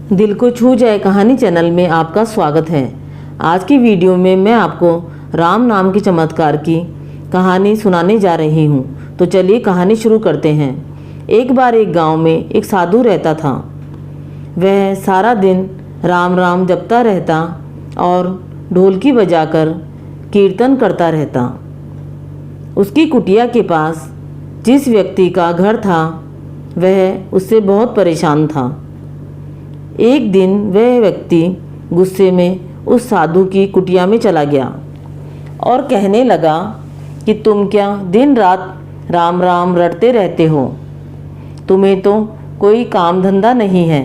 दिल को छू जाए कहानी चैनल में आपका स्वागत है। आज की वीडियो में मैं आपको राम नाम के चमत्कार की कहानी सुनाने जा रही हूँ। तो चलिए कहानी शुरू करते हैं। एक बार एक गांव में एक साधु रहता था। वह सारा दिन राम राम जपता रहता और ढोलकी बजाकर कीर्तन करता रहता। उसकी कुटिया के पास जिस व्यक्ति का घर था वह उससे बहुत परेशान था। एक दिन वह व्यक्ति गुस्से में उस साधु की कुटिया में चला गया और कहने लगा कि तुम क्या दिन रात राम राम रटते रहते हो? तुम्हें तो कोई काम धंधा नहीं है,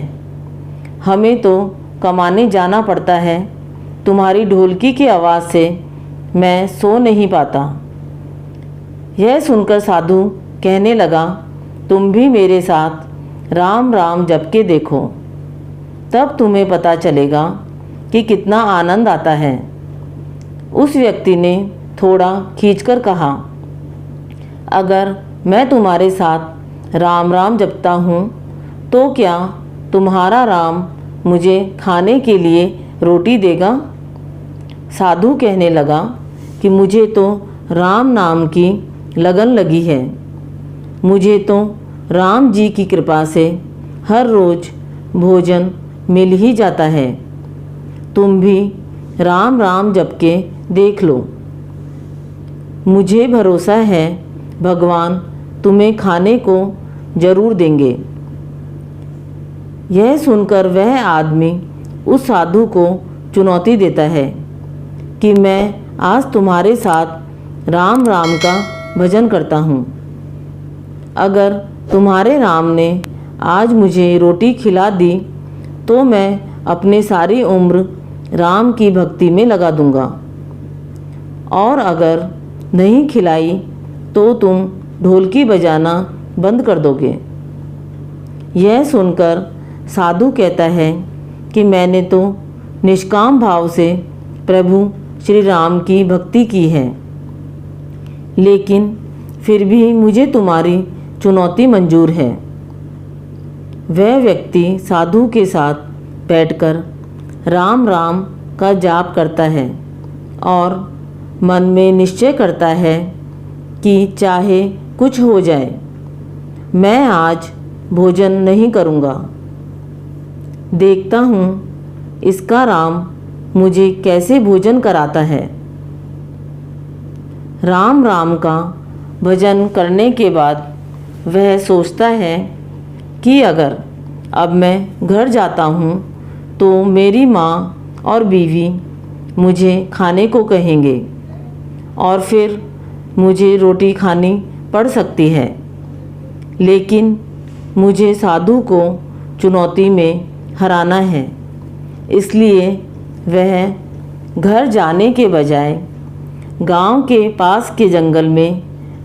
हमें तो कमाने जाना पड़ता है। तुम्हारी ढोलकी की आवाज़ से मैं सो नहीं पाता। यह सुनकर साधु कहने लगा, तुम भी मेरे साथ राम राम जप के देखो, तब तुम्हें पता चलेगा कि कितना आनंद आता है। उस व्यक्ति ने थोड़ा खींचकर कहा, अगर मैं तुम्हारे साथ राम राम जपता हूँ तो क्या तुम्हारा राम मुझे खाने के लिए रोटी देगा? साधु कहने लगा कि मुझे तो राम नाम की लगन लगी है। मुझे तो राम जी की कृपा से हर रोज़ भोजन मिल ही जाता है। तुम भी राम राम जप के देख लो। मुझे भरोसा है भगवान तुम्हें खाने को जरूर देंगे। यह सुनकर वह आदमी उस साधु को चुनौती देता है कि मैं आज तुम्हारे साथ राम राम का भजन करता हूँ। अगर तुम्हारे राम ने आज मुझे रोटी खिला दी तो मैं अपनी सारी उम्र राम की भक्ति में लगा दूंगा, और अगर नहीं खिलाई तो तुम ढोलकी बजाना बंद कर दोगे। यह सुनकर साधु कहता है कि मैंने तो निष्काम भाव से प्रभु श्री राम की भक्ति की है, लेकिन फिर भी मुझे तुम्हारी चुनौती मंजूर है। वह व्यक्ति साधु के साथ बैठकर राम राम का जाप करता है और मन में निश्चय करता है कि चाहे कुछ हो जाए, मैं आज भोजन नहीं करूँगा। देखता हूँ इसका राम मुझे कैसे भोजन कराता है। राम राम का भजन करने के बाद वह सोचता है कि अगर अब मैं घर जाता हूँ तो मेरी माँ और बीवी मुझे खाने को कहेंगे और फिर मुझे रोटी खानी पड़ सकती है। लेकिन मुझे साधु को चुनौती में हराना है, इसलिए वह घर जाने के बजाय गांव के पास के जंगल में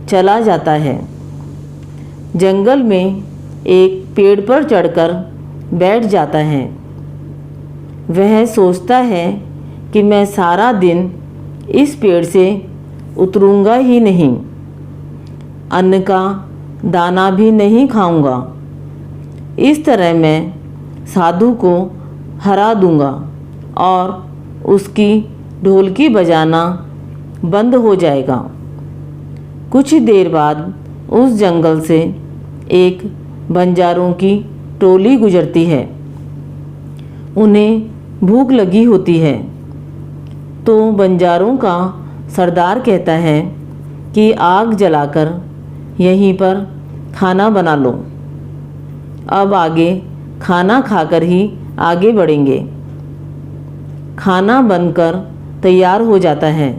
चला जाता है। जंगल में एक पेड़ पर चढ़कर बैठ जाता है। वह सोचता है कि मैं सारा दिन इस पेड़ से उतरूंगा ही नहीं, अन्न का दाना भी नहीं खाऊंगा। इस तरह मैं साधु को हरा दूंगा और उसकी ढोलकी बजाना बंद हो जाएगा। कुछ देर बाद उस जंगल से एक बंजारों की टोली गुजरती है। उन्हें भूख लगी होती है तो बंजारों का सरदार कहता है कि आग जलाकर यहीं पर खाना बना लो। अब आगे खाना खाकर ही आगे बढ़ेंगे। खाना बनकर तैयार हो जाता है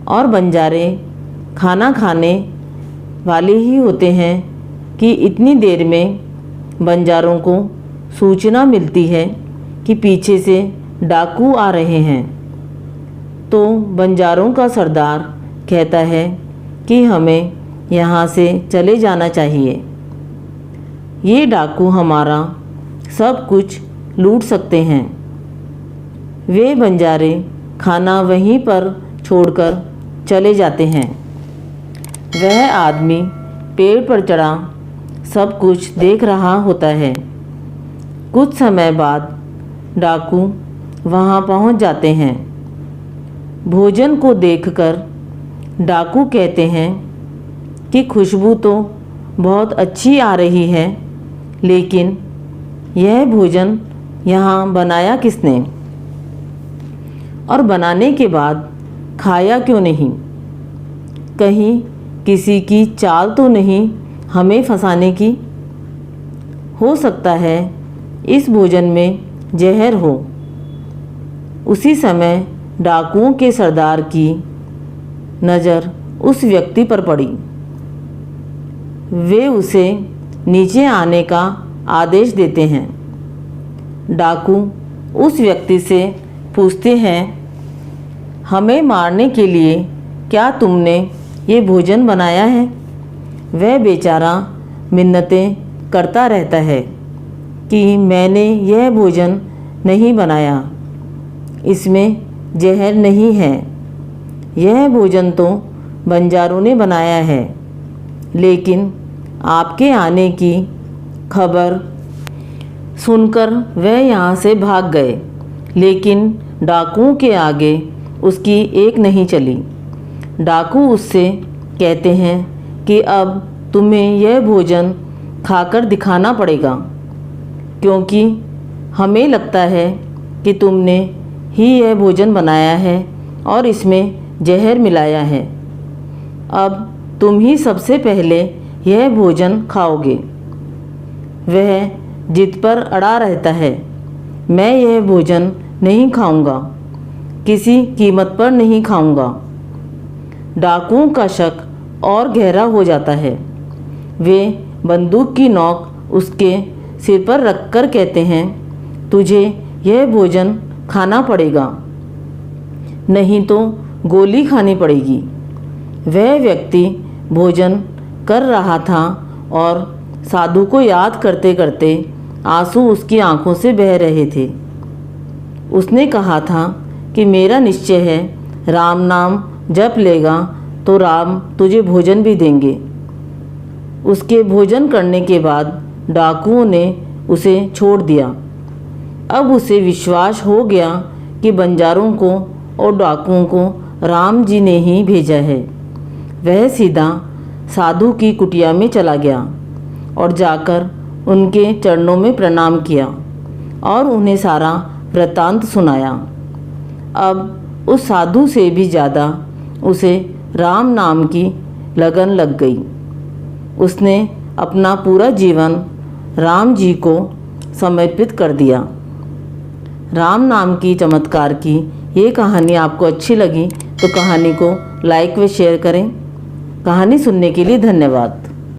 और बंजारे खाना खाने वाले ही होते हैं कि इतनी देर में बंजारों को सूचना मिलती है कि पीछे से डाकू आ रहे हैं। तो बंजारों का सरदार कहता है कि हमें यहाँ से चले जाना चाहिए। ये डाकू हमारा सब कुछ लूट सकते हैं। वे बंजारे खाना वहीं पर छोड़कर चले जाते हैं। वह आदमी पेड़ पर चढ़ा सब कुछ देख रहा होता है। कुछ समय बाद डाकू वहाँ पहुँच जाते हैं। भोजन को देखकर डाकू कहते हैं कि खुशबू तो बहुत अच्छी आ रही है, लेकिन यह भोजन यहाँ बनाया किसने? और बनाने के बाद खाया क्यों नहीं? कहीं किसी की चाल तो नहीं हमें फंसाने की? हो सकता है इस भोजन में जहर हो। उसी समय डाकुओं के सरदार की नज़र उस व्यक्ति पर पड़ी। वे उसे नीचे आने का आदेश देते हैं। डाकू उस व्यक्ति से पूछते हैं, हमें मारने के लिए क्या तुमने ये भोजन बनाया है? वह बेचारा मिन्नतें करता रहता है कि मैंने यह भोजन नहीं बनाया, इसमें जहर नहीं है, यह भोजन तो बंजारों ने बनाया है। लेकिन आपके आने की खबर सुनकर वह यहाँ से भाग गए, लेकिन डाकुओं के आगे उसकी एक नहीं चली। डाकू उससे कहते हैं कि अब तुम्हें यह भोजन खाकर दिखाना पड़ेगा, क्योंकि हमें लगता है कि तुमने ही यह भोजन बनाया है और इसमें जहर मिलाया है। अब तुम ही सबसे पहले यह भोजन खाओगे। वह जिद पर अड़ा रहता है, मैं यह भोजन नहीं खाऊंगा, किसी कीमत पर नहीं खाऊंगा। डाकुओं का शक और गहरा हो जाता है। वे बंदूक की नोक उसके सिर पर रखकर कहते हैं, तुझे यह भोजन खाना पड़ेगा, नहीं तो गोली खानी पड़ेगी। वह व्यक्ति भोजन कर रहा था और साधु को याद करते करते आंसू उसकी आंखों से बह रहे थे। उसने कहा था कि मेरा निश्चय है, राम नाम जप लेगा तो राम तुझे भोजन भी देंगे। उसके भोजन करने के बाद डाकुओं ने उसे छोड़ दिया। अब उसे विश्वास हो गया कि बंजारों को और डाकुओं को राम जी ने ही भेजा है। वह सीधा साधु की कुटिया में चला गया और जाकर उनके चरणों में प्रणाम किया और उन्हें सारा वृत्तांत सुनाया। अब उस साधु से भी ज़्यादा उसे राम नाम की लगन लग गई। उसने अपना पूरा जीवन राम जी को समर्पित कर दिया। राम नाम की चमत्कार की ये कहानी आपको अच्छी लगी तो कहानी को लाइक व शेयर करें। कहानी सुनने के लिए धन्यवाद।